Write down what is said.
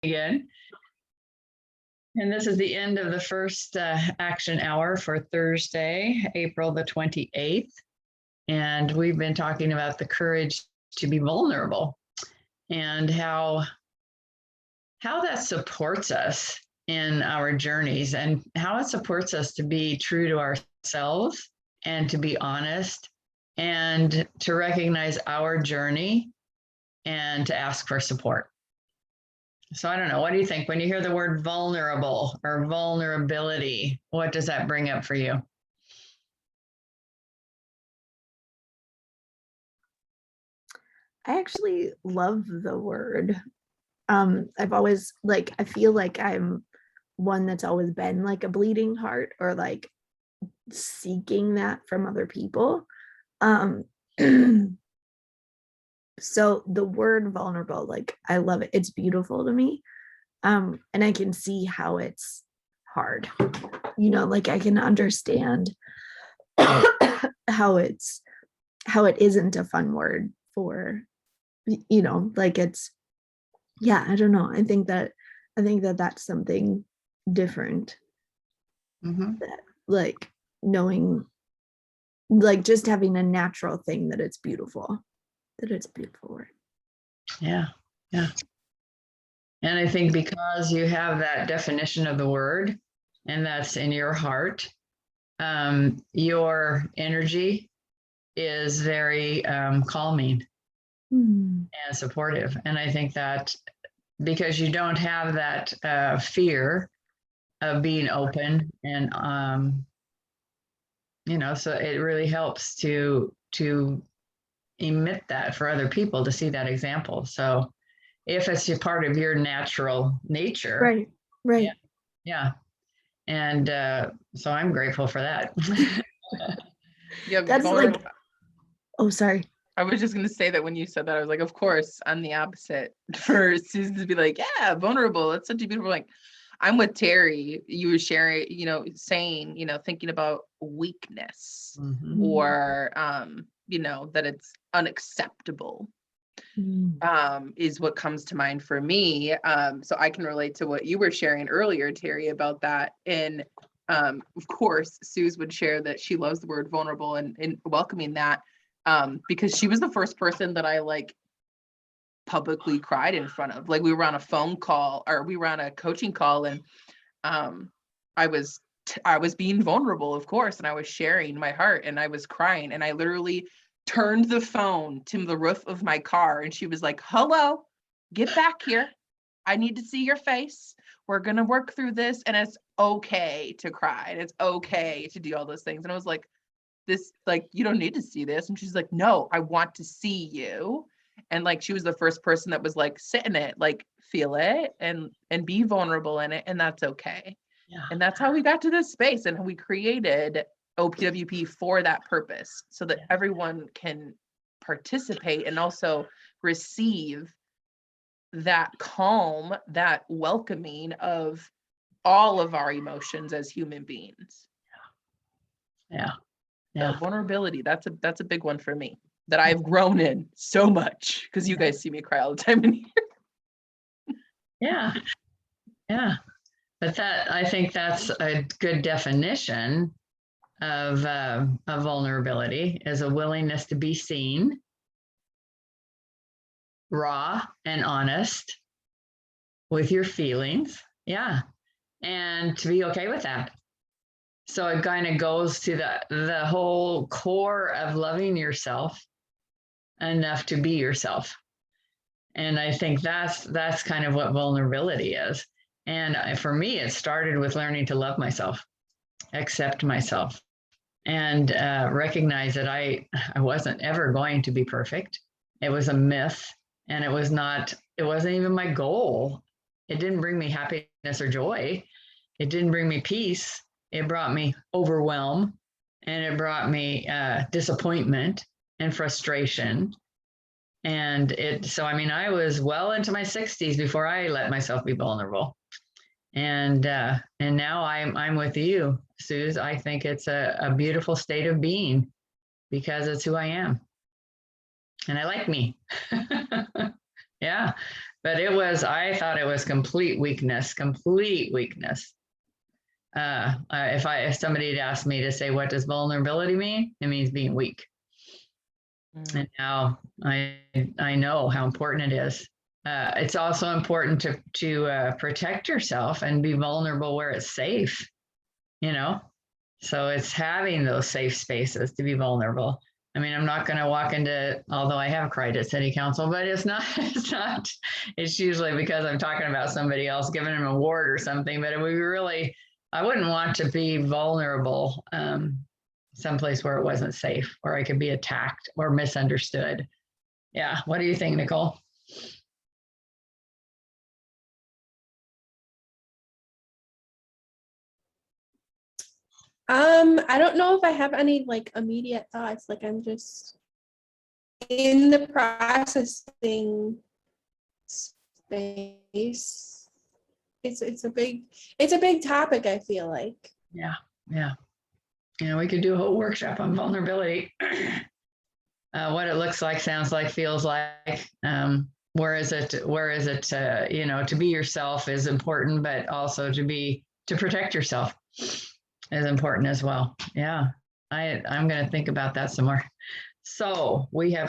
again. And this is the end of the first action hour for Thursday, April the 28th. And we've been talking about the courage to be vulnerable and how that supports us in our journeys and how it supports us to be true to ourselves and to be honest and to recognize our journey and to ask for support. So I don't know, what do you think when you hear the word vulnerable or vulnerability? What does that bring up for you? I actually love the word. I've always I feel like I'm one that's always been like a bleeding heart or like seeking that from other people. So the word vulnerable, like I love it. It's beautiful to me. And I can see how it's hard. Like I can understand how it isn't a fun word for, it's, yeah, I don't know. I think that that's something different. That like knowing, like just having a natural thing that it's beautiful word. Yeah. And I think because you have that definition of the word and that's in your heart, your energy is very calming and supportive. And I think that because you don't have that fear of being open and, so it really helps to emit that for other people to see that example. So if it's a part of your natural nature. Right. Yeah. And so I'm grateful for that. Yeah, that's like, oh, sorry. I was just going to say that when you said that, I was like, of course, I'm the opposite for Susan to be like, yeah, vulnerable. It's such a beautiful, like, I'm with Terry. You were sharing, saying, thinking about weakness or, that it's unacceptable. Is what comes to mind for me. So I can relate to what you were sharing earlier, Terry, about that. And of course, Suze would share that she loves the word vulnerable and welcoming that, because she was the first person that I publicly cried in front of. Like we were on a phone call or we were on a coaching call, and I was being vulnerable, of course, and I was sharing my heart and I was crying, and I literally turned the phone to the roof of my car, and she was like, hello, get back here. I need to see your face. We're going to work through this. And it's okay to cry. And it's okay to do all those things. And I was like, you don't need to see this. And she's like, no, I want to see you. And she was the first person that was sit in it, feel it and be vulnerable in it. And that's okay. Yeah. And that's how we got to this space. And we created OPWP for that purpose, so that everyone can participate and also receive that calm, that welcoming of all of our emotions as human beings. Yeah. So vulnerability, that's a big one for me that I've grown in so much, because you guys see me cry all the time in here. Yeah. But I think that's a good definition of vulnerability, is a willingness to be seen, raw and honest with your feelings. Yeah. And to be okay with that. So it kind of goes to the whole core of loving yourself enough to be yourself. And I think that's kind of what vulnerability is. And for me, it started with learning to love myself, accept myself, and recognize that I wasn't ever going to be perfect. It was a myth, and it wasn't even my goal. It didn't bring me happiness or joy. It didn't bring me peace. It brought me overwhelm, and it brought me disappointment and frustration. And I was well into my 60s before I let myself be vulnerable. And now I'm with you, Suze. I think it's a beautiful state of being, because it's who I am. And I like me. Yeah. but I thought it was complete weakness. If somebody had asked me to say, what does vulnerability mean? It means being weak. And now I know how important it is. It's also important to protect yourself and be vulnerable where it's safe, you know? So it's having those safe spaces to be vulnerable. I mean, I'm not going to walk into, although I have cried at city council, but it's usually because I'm talking about somebody else, giving them an award or something, but it would be really, I wouldn't want to be vulnerable someplace where it wasn't safe, or I could be attacked or misunderstood. Yeah. What do you think, Nicole? I don't know if I have any like immediate thoughts. Like I'm just in the processing space. It's a big topic, I feel like. Yeah. We could do a whole workshop on vulnerability. What it looks like, sounds like, feels like. Where is it? To be yourself is important, but also to protect yourself is important as well. Yeah, I'm going to think about that some more. So we have